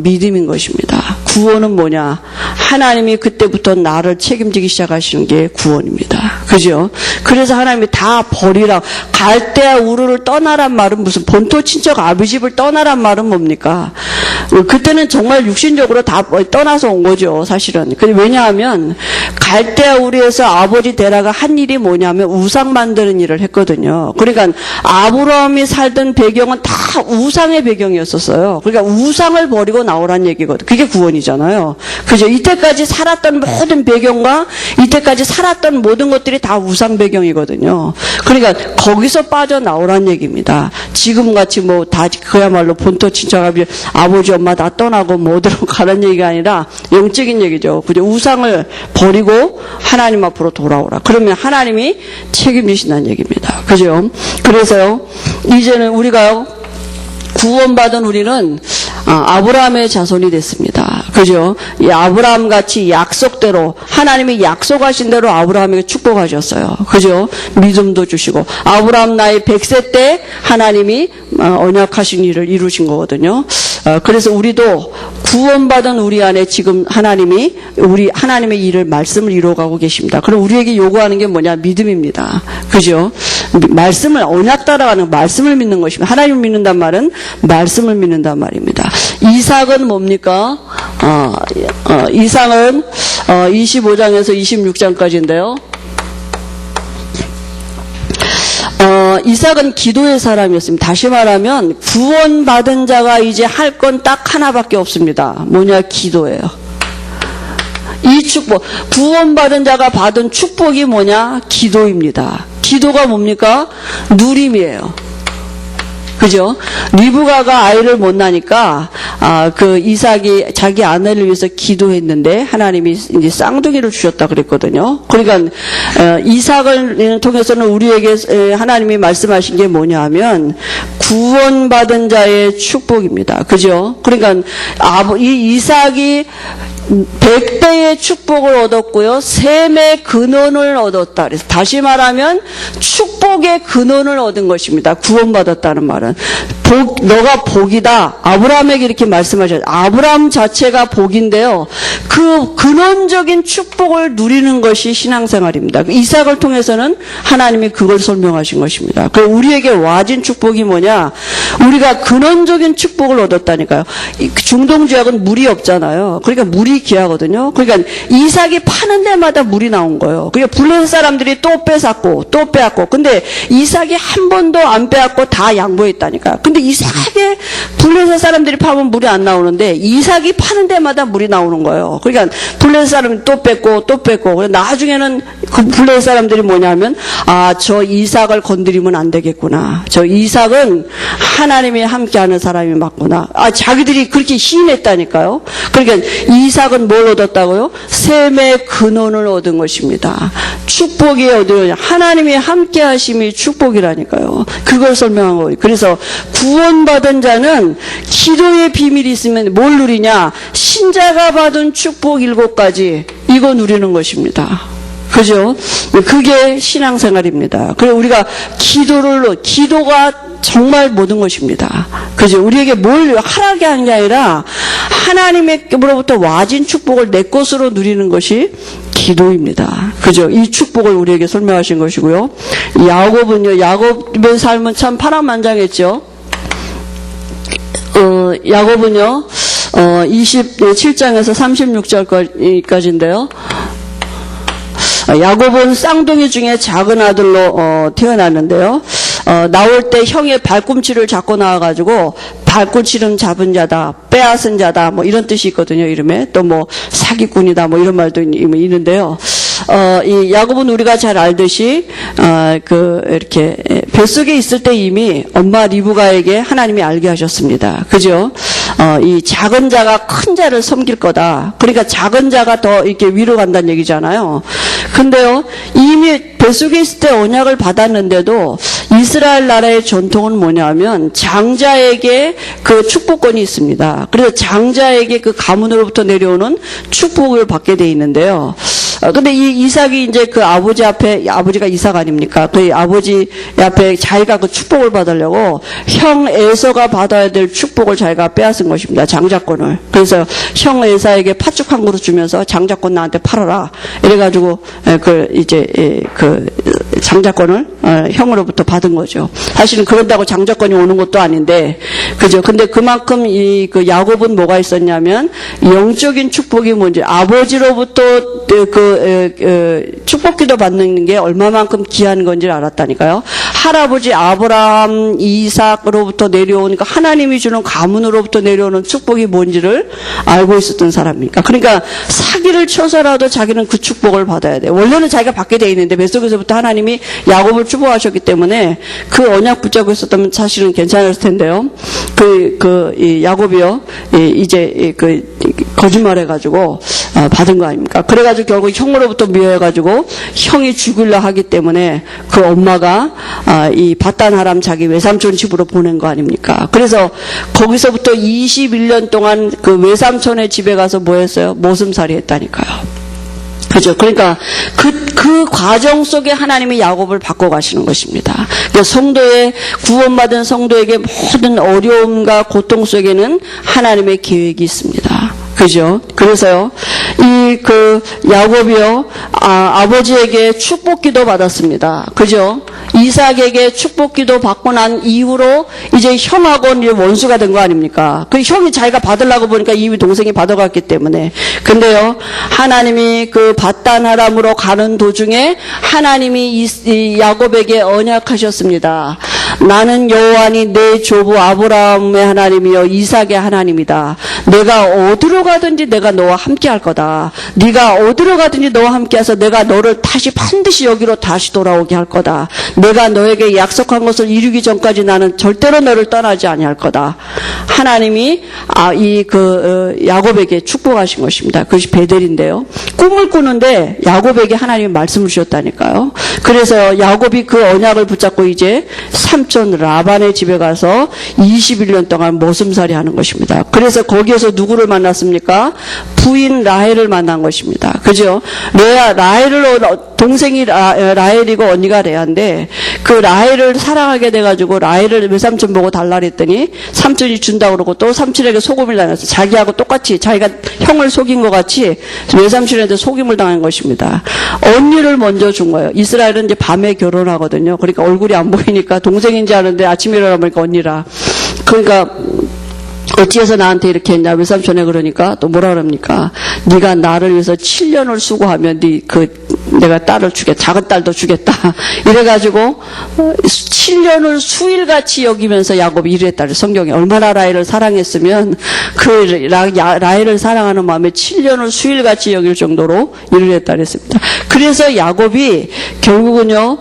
믿음인 것입니다. 구원은 뭐냐? 하나님이 그때부터 나를 책임지기 시작하시는 게 구원입니다. 그죠? 그래서 하나님이 다 버리라. 갈대아 우르를 떠나란 말은 무슨 본토 친척 아비 집을 떠나란 말은 뭡니까? 그때는 정말 육신적으로 다 떠나서 온 거죠, 사실은. 근데 왜냐하면 갈대아 우르에서 아버지 데라가 한 일이 뭐냐면 우상 만드는 일을 했거든요. 그러니까 아브라함이 살던 배경은 다 우상의 배경이었었어요. 그러니까 우상을 버리고 나오란 얘기거든요. 그게 구원이잖아요. 그죠? 이때까지 살았던 모든 배경과 이때까지 살았던 모든 것들이 다 우상 배경이거든요. 그러니까 거기서 빠져나오란 얘기입니다. 지금같이 뭐 다 그야말로 본토 친척 아버지 엄마 다 떠나고 뭐 어디로 가는 얘기가 아니라 영적인 얘기죠. 그죠? 우상을 버리고 하나님 앞으로 돌아오라. 그러면 하나님이 책임지신다는 얘기입니다. 그죠? 그래서요, 이제는 우리가요, 구원받은 우리는 아브라함의 자손이 됐습니다. 그죠? 이 아브라함 같이 약속대로 하나님이 약속하신 대로 아브라함에게 축복하셨어요. 그죠? 믿음도 주시고 아브라함 나이 100세 때 하나님이 언약하신 일을 이루신 거거든요. 그래서 우리도 구원받은 우리 안에 지금 우리 하나님의 일을 말씀을 이루어가고 계십니다. 그럼 우리에게 요구하는 게 뭐냐? 믿음입니다. 그죠? 말씀을 언약 따라가는 말씀을 믿는 것입니다. 하나님을 믿는단 말은 말씀을 믿는단 말입니다. 이삭은 뭡니까? 이삭은 25장에서 26장까지인데요. 이삭은 기도의 사람이었습니다. 다시 말하면 구원받은 자가 이제 할 건 딱 하나밖에 없습니다. 뭐냐? 기도예요. 이 축복, 구원받은 자가 받은 축복이 뭐냐? 기도입니다. 기도가 뭡니까? 누림이에요. 그죠? 리브가가 아이를 못 낳으니까 이삭이 자기 아내를 위해서 기도했는데 하나님이 이제 쌍둥이를 주셨다 그랬거든요. 그러니까 이삭을 통해서는 우리에게 하나님이 말씀하신 게 뭐냐면 구원받은 자의 축복입니다. 그죠? 그러니까 이 이삭이 100배의 축복을 얻었고요. 셈의 근원을 얻었다. 그래서 다시 말하면 축복의 근원을 얻은 것입니다. 구원받았다는 말은. 너가 복이다. 아브라함에게 이렇게 말씀하셨어요. 아브라함 자체가 복인데요. 그 근원적인 축복을 누리는 것이 신앙생활입니다. 이삭을 통해서는 하나님이 그걸 설명하신 것입니다. 우리에게 와진 축복이 뭐냐? 우리가 근원적인 축복을 얻었다니까요. 중동지역은 물이 없잖아요. 그러니까 물이 귀하거든요. 그러니까 이삭이 파는 데마다 물이 나온 거예요. 그러니까 블레셋 사람들이 또 뺏었고 또 빼앗고, 근데 이삭이 한 번도 안 빼앗고 다 양보했다니까요. 근데 이삭에 블레셋 사람들이 파면 물이 안 나오는데 이삭이 파는 데마다 물이 나오는 거예요. 그러니까 블레셋 사람이 또 뺏고 또 뺏고, 나중에는 그 블레셋 사람들이 뭐냐면 저 이삭을 건드리면 안 되겠구나. 저 이삭은 하나님이 함께하는 사람이 맞구나. 자기들이 그렇게 시인했다니까요. 그러니까 이삭은 뭘 얻었다고요? 셈의 근원을 얻은 것입니다. 축복이 어디로냐? 하나님이 함께 하심이 축복이라니까요. 그걸 설명한 거예요. 그래서 구원받은 자는 기도의 비밀이 있으면 뭘 누리냐? 신자가 받은 축복 7가지 이거 누리는 것입니다. 그죠? 그게 신앙생활입니다. 그래서 우리가 기도가 정말 모든 것입니다. 그죠? 우리에게 뭘 하라게 하는 게 아니라 하나님으로부터 와진 축복을 내 것으로 누리는 것이 기도입니다. 그죠? 이 축복을 우리에게 설명하신 것이고요. 야곱은요, 야곱의 삶은 참 파란만장했죠. 야곱은요, 27장에서 36절까지인데요. 야곱은 쌍둥이 중에 작은 아들로 태어났는데요. 나올 때 형의 발꿈치를 잡고 나와가지고 발꿈치는 잡은 자다, 빼앗은 자다, 뭐 이런 뜻이 있거든요. 이름에 또 뭐 사기꾼이다, 뭐 이런 말도 있는데요. 이 야곱은 우리가 잘 알듯이 이렇게 뱃속에 있을 때 이미 엄마 리브가에게 하나님이 알게 하셨습니다. 그죠? 이 작은 자가 큰 자를 섬길 거다. 그러니까 작은 자가 더 이렇게 위로 간다는 얘기잖아요. 근데요, 이미 뱃속에 있을 때 언약을 받았는데도 이스라엘 나라의 전통은 뭐냐면 장자에게 그 축복권이 있습니다. 그래서 장자에게 그 가문으로부터 내려오는 축복을 받게 돼 있는데요. 근데 이 이삭이 이제 그 아버지 앞에, 아버지가 이삭 아닙니까? 그 아버지 앞에 자기가 그 축복을 받으려고 형 에서가 받아야 될 축복을 자기가 빼앗은 것입니다. 장자권을. 그래서 형 에사에게 팥죽 한 그릇 주면서 장자권 나한테 팔아라. 이래가지고 그 장자권을 형으로부터 받은 거죠. 사실은 그런다고 장자권이 오는 것도 아닌데, 그죠? 근데 그만큼 그 야곱은 뭐가 있었냐면 영적인 축복이 뭔지 아버지로부터 축복기도 받는 게 얼마만큼 귀한 건지를 알았다니까요. 할아버지 아브라함, 이삭으로부터 내려오는 그 하나님이 주는 가문으로부터 내려오는 축복이 뭔지를 알고 있었던 사람이니까. 그러니까 사기를 쳐서라도 자기는 그 축복을 받아야 돼. 원래는 자기가 받게 돼 있는데 뱃속에서부터 하나님이 야곱을 축복하셨기 때문에 그 언약 붙잡고 있었다면 사실은 괜찮았을 텐데요. 이 야곱이요, 이제 거짓말해가지고 받은 거 아닙니까? 그래가지고 결국 형으로부터 미워해가지고 형이 죽으려 하기 때문에 그 엄마가 이 밧단 아람 자기 외삼촌 집으로 보낸 거 아닙니까? 그래서 거기서부터 21년 동안 그 외삼촌의 집에 가서 뭐 했어요? 모슴살이 했다니까요. 그죠? 그러니까 그 과정 속에 하나님이 야곱을 바꿔 가시는 것입니다. 그러니까 구원받은 성도에게 모든 어려움과 고통 속에는 하나님의 계획이 있습니다. 그죠? 그래서요, 야곱이요, 아버지에게 축복기도 받았습니다. 그죠? 이삭에게 축복기도 받고 난 이후로 이제 형하고 이제 원수가 된 거 아닙니까? 그 형이 자기가 받으려고 보니까 이미 동생이 받아갔기 때문에. 근데요, 하나님이 그 밧단 아람으로 가는 도중에 하나님이 이 야곱에게 언약하셨습니다. 나는 여호와니 내 조부 아브라함의 하나님이요 이삭의 하나님이다. 내가 어디로 가든지 내가 너와 함께 할 거다. 네가 어디로 가든지 너와 함께 해서 내가 너를 다시 반드시 여기로 다시 돌아오게 할 거다. 내가 너에게 약속한 것을 이루기 전까지 나는 절대로 너를 떠나지 아니할 거다. 하나님이 야곱에게 축복하신 것입니다. 그것이 베델인데요. 꿈을 꾸는데 야곱에게 하나님이 말씀을 주셨다니까요. 그래서 야곱이 그 언약을 붙잡고 이제 삼촌 라반의 집에 가서 21년 동안 모슴살이 하는 것입니다. 그래서 거기에서 누구를 만났습니까? 부인 라헬을 만난 것입니다. 그죠? 동생이 라헬이고 언니가 레아인데 그 라헬을 사랑하게 돼가지고 라헬을 외삼촌 보고 달라 그랬더니 삼촌이 준다고 그러고 또 삼촌에게 속임을 당했어. 자기하고 똑같이 자기가 형을 속인 것 같이 외삼촌한테 속임을 당한 것입니다. 언니를 먼저 준 거예요. 이스라엘은 이제 밤에 결혼하거든요. 그러니까 얼굴이 안 보이니까 동생인지 아는데 아침에 일어나보니까 언니라. 그러니까 어찌해서 나한테 이렇게 했냐? 외삼촌에 그러니까 또 뭐라 그럽니까? 네가 나를 위해서 7년을 수고하면 내가 딸을 주겠다. 작은 딸도 주겠다. 이래가지고 7년을 수일같이 여기면서 야곱이 이랬다. 성경에 얼마나 라헬을 사랑했으면 그 라헬을 사랑하는 마음에 7년을 수일같이 여길 정도로 일을 했다 그랬습니다. 그래서 야곱이 결국은요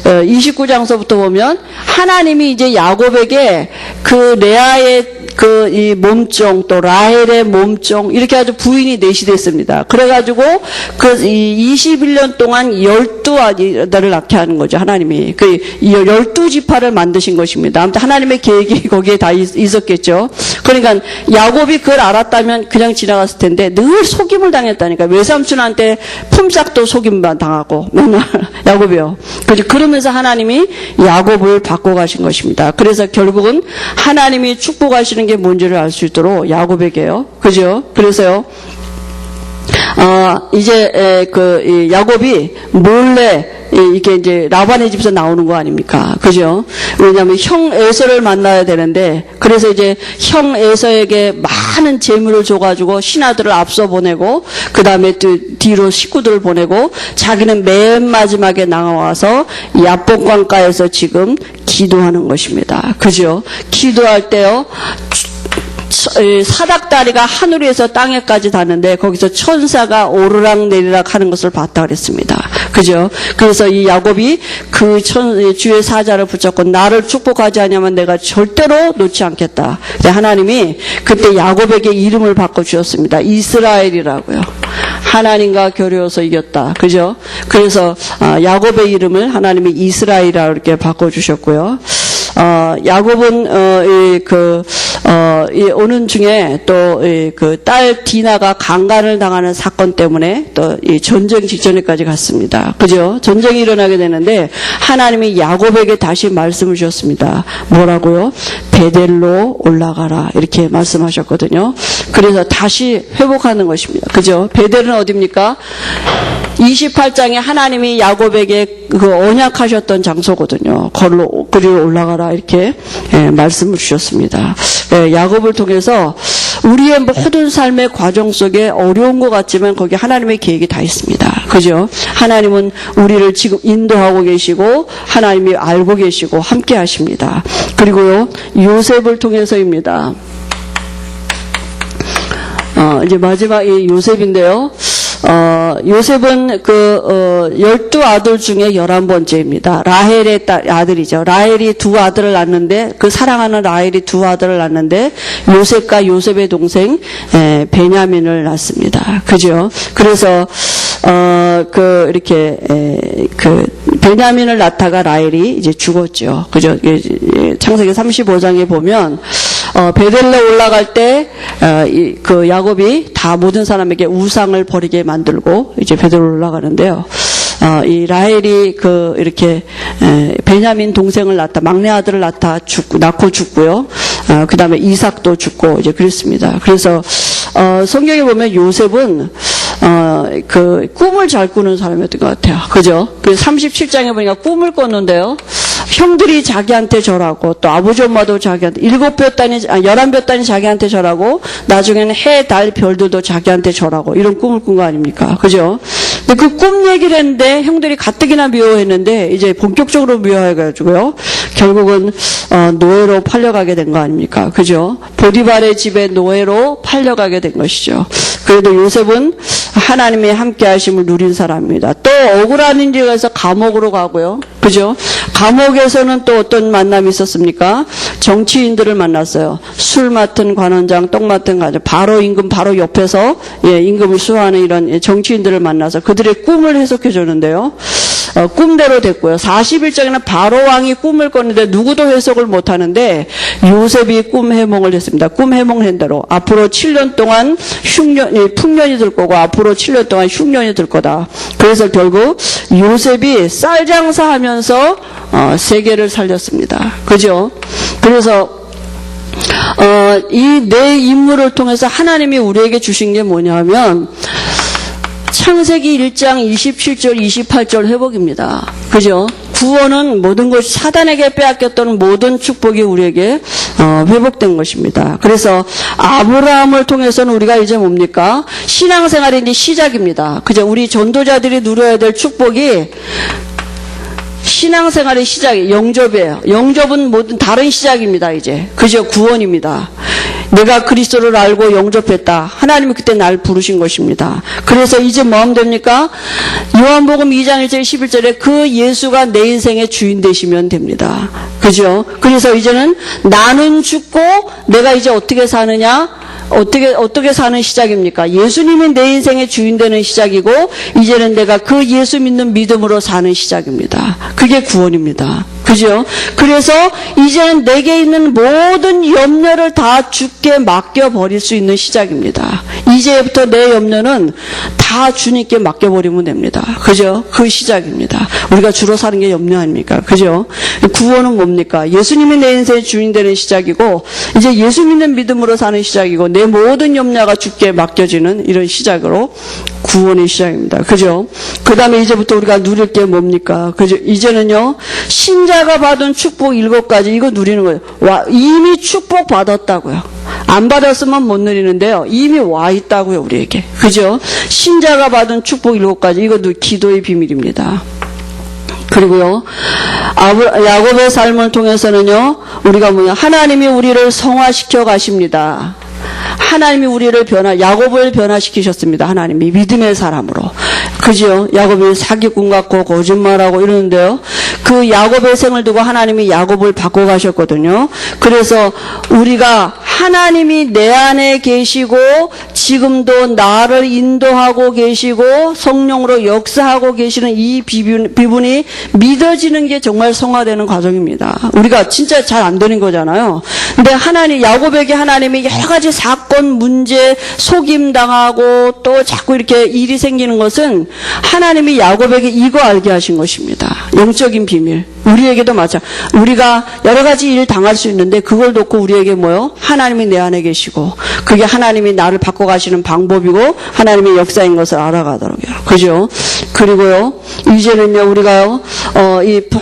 29장서부터 보면 하나님이 이제 야곱에게 그 레아의 이 몸종, 또 라헬의 몸종, 이렇게 아주 부인이 넷이 됐습니다. 그래가지고, 21년 동안 12아들을 낳게 하는 거죠, 하나님이. 12지파를 만드신 것입니다. 아무튼 하나님의 계획이 거기에 다 있었겠죠. 그러니까, 야곱이 그걸 알았다면 그냥 지나갔을 텐데, 늘 속임을 당했다니까. 외삼촌한테 품삯도 속임만 당하고, 맨날, 야곱이요. 그러면서 하나님이 야곱을 바꿔가신 것입니다. 그래서 결국은 하나님이 축복하시는 게 뭔지를 알 수 있도록 야곱에게요. 그죠? 그래서요. 이제 야곱이 몰래 이게 이제 라반의 집에서 나오는 거 아닙니까? 그죠? 왜냐하면 형 에서를 만나야 되는데, 그래서 이제 형 에서에게 많은 재물을 줘가지고 신하들을 앞서 보내고, 그 다음에 또 뒤로 식구들을 보내고, 자기는 맨 마지막에 나와서 야복강가에서 지금 기도하는 것입니다. 그죠? 기도할 때요. 사닥다리가 하늘에서 땅에까지 닿는데 거기서 천사가 오르락 내리락 하는 것을 봤다 그랬습니다. 그죠? 그래서 이 야곱이 주의 사자를 붙잡고 나를 축복하지 않으면 내가 절대로 놓지 않겠다. 하나님이 그때 야곱에게 이름을 바꿔주셨습니다. 이스라엘이라고요. 하나님과 겨루어서 이겼다. 그죠? 그래서 야곱의 이름을 하나님이 이스라엘이라고 이렇게 바꿔주셨고요. 야곱은 오는 중에 또 딸 디나가 강간을 당하는 사건 때문에 또 전쟁 직전에까지 갔습니다. 그죠? 전쟁이 일어나게 되는데 하나님이 야곱에게 다시 말씀을 주셨습니다. 뭐라고요? 베델로 올라가라 이렇게 말씀하셨거든요. 그래서 다시 회복하는 것입니다. 그죠? 베델은 어디입니까? 28장에 하나님이 야곱에게 언약하셨던 장소거든요. 거리로 올라가라 이렇게 말씀을 주셨습니다. 야곱을 통해서 우리의 모든 삶의 과정 속에 어려운 것 같지만 거기 하나님의 계획이 다 있습니다. 그죠? 하나님은 우리를 지금 인도하고 계시고 하나님이 알고 계시고 함께 하십니다. 그리고요, 요셉을 통해서입니다. 이제 마지막 이 요셉인데요. 요셉은 12아들 중에 11번째입니다. 라헬의 아들이죠. 라헬이 두 아들을 낳는데, 사랑하는 라헬이 두 아들을 낳는데, 요셉과 요셉의 동생, 베냐민을 낳습니다. 그죠? 그래서, 베냐민을 낳다가 라헬이 이제 죽었죠. 그죠? 창세기 35장에 보면, 베델로 올라갈 때, 야곱이 다 모든 사람에게 우상을 버리게 만들고, 이제 베델로 올라가는데요. 이 라헬이 이렇게, 베냐민 동생을 낳다, 막내 아들을 낳고 죽고요. 그 다음에 이삭도 죽고, 이제 그랬습니다. 그래서, 성경에 보면 요셉은, 꿈을 잘 꾸는 사람이었던 것 같아요. 그죠? 37장에 보니까 꿈을 꿨는데요. 형들이 자기한테 절하고 또 아버지 엄마도 자기한테 11볕 단이 자기한테 절하고 나중에는 해, 달, 별들도 자기한테 절하고 이런 꿈을 꾼 거 아닙니까? 그죠? 근데 그 꿈 얘기를 했는데 형들이 가뜩이나 미워했는데 이제 본격적으로 미워해가지고요. 결국은 노예로 팔려가게 된 거 아닙니까? 그죠? 보디발의 집에 노예로 팔려가게 된 것이죠. 그래도 요셉은 하나님의 함께 하심을 누린 사람입니다. 또 억울한 일이 가서 감옥으로 가고요. 그죠? 감옥에서는 또 어떤 만남이 있었습니까? 정치인들을 만났어요. 술 맡은 관원장, 똥 맡은 관원장, 바로 임금 바로 옆에서 임금을 수호하는 이런 정치인들을 만나서 그들의 꿈을 해석해 줬는데요. 꿈대로 됐고요. 41장에는 바로 왕이 꿈을 꿨는데 누구도 해석을 못하는데 요셉이 꿈 해몽을 했습니다. 꿈 해몽한 대로 앞으로 7년 동안 풍년이 들 거고 앞으로 7년 동안 흉년이 들 거다. 그래서 결국 요셉이 쌀 장사하면서 세계를 살렸습니다. 그죠? 그래서 이 네 인물을 통해서 하나님이 우리에게 주신 게 뭐냐면 창세기 1장 27절 28절 회복입니다. 그죠? 구원은 모든 것이 사단에게 빼앗겼던 모든 축복이 우리에게 회복된 것입니다. 그래서 아브라함을 통해서는 우리가 이제 뭡니까? 신앙생활의 이제 시작입니다. 그죠? 우리 전도자들이 누려야 될 축복이 신앙생활의 시작이 영접이에요. 영접은 모든 다른 시작입니다. 이제 그죠? 구원입니다. 내가 그리스도를 알고 영접했다. 하나님이 그때 날 부르신 것입니다. 그래서 이제 뭐 하면 됩니까? 요한복음 2장 1절 11절에 그 예수가 내 인생의 주인 되시면 됩니다. 그죠? 그래서 이제는 나는 죽고 내가 이제 어떻게 사느냐? 어떻게 사는 시작입니까? 예수님이 내 인생의 주인 되는 시작이고, 이제는 내가 그 예수 믿는 믿음으로 사는 시작입니다. 그게 구원입니다. 그죠? 그래서 이제는 내게 있는 모든 염려를 다 주께 맡겨버릴 수 있는 시작입니다. 이제부터 내 염려는 다 주님께 맡겨버리면 됩니다. 그죠? 그 시작입니다. 우리가 주로 사는 게 염려 아닙니까? 그죠? 구원은 뭡니까? 예수님이 내 인생의 주인 되는 시작이고, 이제 예수 믿는 믿음으로 사는 시작이고, 내 모든 염려가 주께 맡겨지는 이런 시작으로 구원의 시작입니다. 그죠? 그 다음에 이제부터 우리가 누릴 게 뭡니까? 그죠? 이제는요, 신자가 받은 축복 7가지, 이거 누리는 거예요. 이미 축복 받았다고요. 안 받았으면 못 누리는데요. 이미 와 있다고요, 우리에게. 그죠? 신자가 받은 축복 7가지, 이것도 기도의 비밀입니다. 그리고요, 야곱의 삶을 통해서는요, 우리가 하나님이 우리를 성화시켜 가십니다. 하나님이 우리를 야곱을 변화시키셨습니다. 하나님이 믿음의 사람으로. 그죠? 야곱이 사기꾼 같고 거짓말하고 이러는데요. 그 야곱의 생을 두고 하나님이 야곱을 바꿔가셨거든요. 그래서 우리가 하나님이 내 안에 계시고 지금도 나를 인도하고 계시고 성령으로 역사하고 계시는 이 비분이 믿어지는 게 정말 성화되는 과정입니다. 우리가 진짜 잘 안 되는 거잖아요. 근데 야곱에게 하나님이 여러 가지 사건, 문제, 속임당하고 또 자꾸 이렇게 일이 생기는 것은 하나님이 야곱에게 이거 알게 하신 것입니다. 영적인 비밀. 우리에게도 마찬가지. 우리가 여러 가지 일 당할 수 있는데 그걸 놓고 우리에게 하나님이 내 안에 계시고 그게 하나님이 나를 바꿔가시는 방법이고 하나님의 역사인 것을 알아가도록요. 그죠? 그리고요, 이제는요, 우리가요,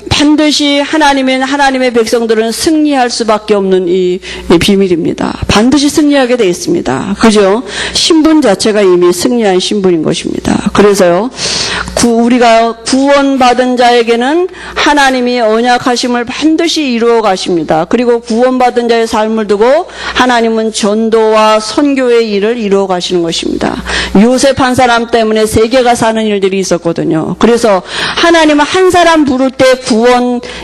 반드시 하나님의 백성들은 승리할 수밖에 없는 이 비밀입니다. 반드시 승리하게 되어 있습니다. 그죠? 신분 자체가 이미 승리한 신분인 것입니다. 그래서요, 우리가 구원받은 자에게는 하나님이 언약하심을 반드시 이루어 가십니다. 그리고 구원받은 자의 삶을 두고 하나님은 전도와 선교의 일을 이루어 가시는 것입니다. 요셉 한 사람 때문에 세계가 사는 일들이 있었거든요. 그래서 하나님은 한 사람 부를 때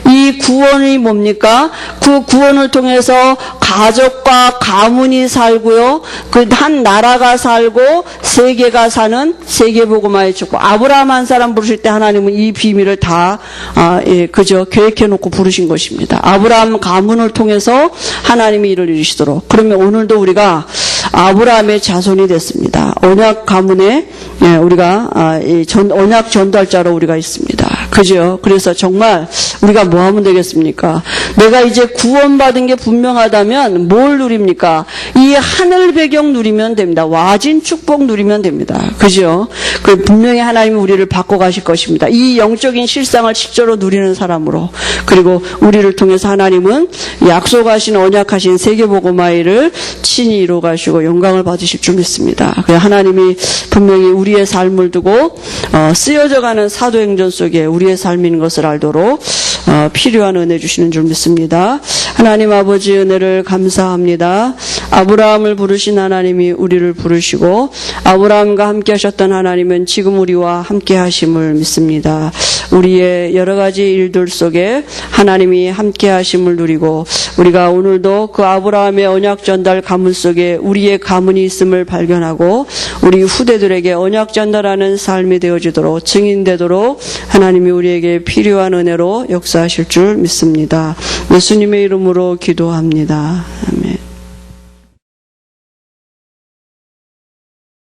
이 구원이 뭡니까? 그 구원을 통해서 가족과 가문이 살고요. 그 한 나라가 살고 세계가 사는 세계복음화의 축복. 아브라함 한 사람 부르실 때 하나님은 이 비밀을 다 계획해 놓고 부르신 것입니다. 아브라함 가문을 통해서 하나님이 이를 이루시도록. 그러면 오늘도 우리가 아브라함의 자손이 됐습니다. 언약 가문에 우리가 언약 전달자로 우리가 있습니다. 그죠? 그래서 정말 우리가 뭐 하면 되겠습니까? 내가 이제 구원받은 게 분명하다면 뭘 누립니까? 이 하늘 배경 누리면 됩니다. 와진 축복 누리면 됩니다. 그죠? 분명히 하나님이 우리를 바꿔가실 것입니다. 이 영적인 실상을 실제로 누리는 사람으로. 그리고 우리를 통해서 하나님은 약속하신 언약하신 세계복음화를 친히 이루어가시고 영광을 받으실 줄 믿습니다. 하나님이 분명히 우리의 삶을 두고 쓰여져가는 사도행전 속에 우리의 삶인 것을 알도록 필요한 은혜 주시는 줄 믿습니다. 하나님 아버지 은혜를 감사합니다. 아브라함을 부르신 하나님이 우리를 부르시고 아브라함과 함께 하셨던 하나님은 지금 우리와 함께 하심을 믿습니다. 우리의 여러 가지 일들 속에 하나님이 함께 하심을 누리고 우리가 오늘도 그 아브라함의 언약 전달 가문 속에 우리의 가문이 있음을 발견하고 우리 후대들에게 언약 전달하는 삶이 되어지도록 증인되도록 하나님이 우리에게 필요한 은혜로 역사하실 줄 믿습니다. 예수님의 이름으로 기도합니다.